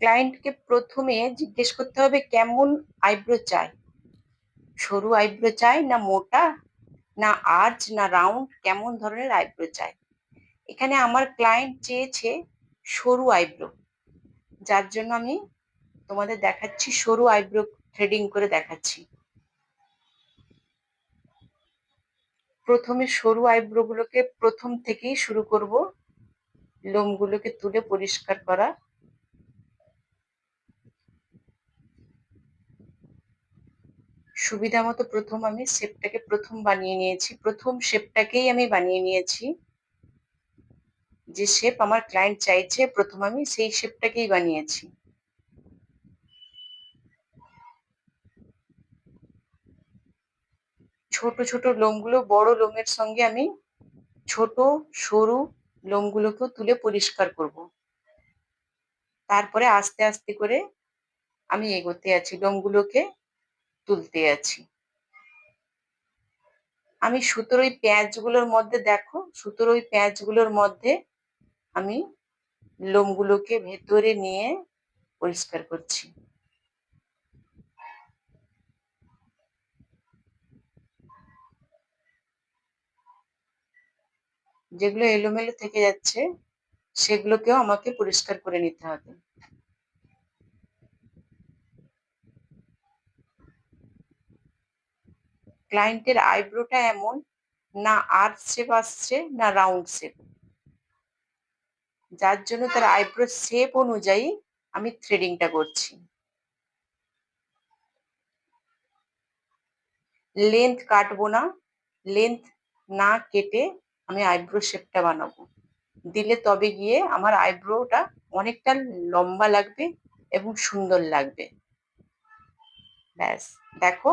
ক্লায়েন্টকে প্রথমে জিজ্ঞেস করতে হবে কেমন আইব্রো চাই, সরু আইব্রো চাই না মোটা, না আর্চ না রাউন্ড, কেমন ধরনের আইব্রো চাই। এখানে আমার ক্লায়েন্ট চেয়েছে সরু আইব্রো, যার জন্য আমি তোমাদের দেখাচ্ছি সরু আইব্রো থ্রেডিং করে দেখাচ্ছি। প্রথমে সরু আইব্রো গুলোকে প্রথম থেকেই শুরু করব, লোমগুলোকে তুলে পরিষ্কার করা। সুবিধা মতো প্রথম আমি শেপটাকে প্রথম বানিয়ে নিয়েছি, প্রথম শেপটাকেই আমি বানিয়ে নিয়েছি। যে শেপ আমার ক্লায়েন্ট চাইছে প্রথম আমি সেই শেপটাকেই বানিয়েছি। ছোট ছোট লোমগুলো বড় লোমের সঙ্গে আমি ছোট সরু লোমগুলোকেও তুলে পরিষ্কার করব। তারপরে আস্তে আস্তে করে আমি এগোতে আছি, লোমগুলোকে তুলতে আছি। আমি সুতোর ওই প্যাঁচগুলোর মধ্যে দেখো, সুতোর ওই প্যাঁচগুলোর মধ্যে আমি লোমগুলোকে ভেতরে নিয়ে পরিষ্কার করছি। যেগুলো এলোমেলো থেকে যাচ্ছে সেগুলোকেও আমাকে পরিষ্কার করে নিতে হবে। ক্লায়েন্টের আইব্রোটা এমন, না আর্চ শেপ আসছে না রাউন্ড শেপ, যার জন্য তার আইব্রো শেপ অনুযায়ী আমি থ্রেডিংটা করছি। লেন্থ কাটবো না, লেন্থ না কেটে আমি আইব্রো শেপটা বানাবো, দিলে তবে গিয়ে আমার আইব্রোটা অনেকটা লম্বা লাগবে এবং সুন্দর লাগবে। ব্যাস দেখো,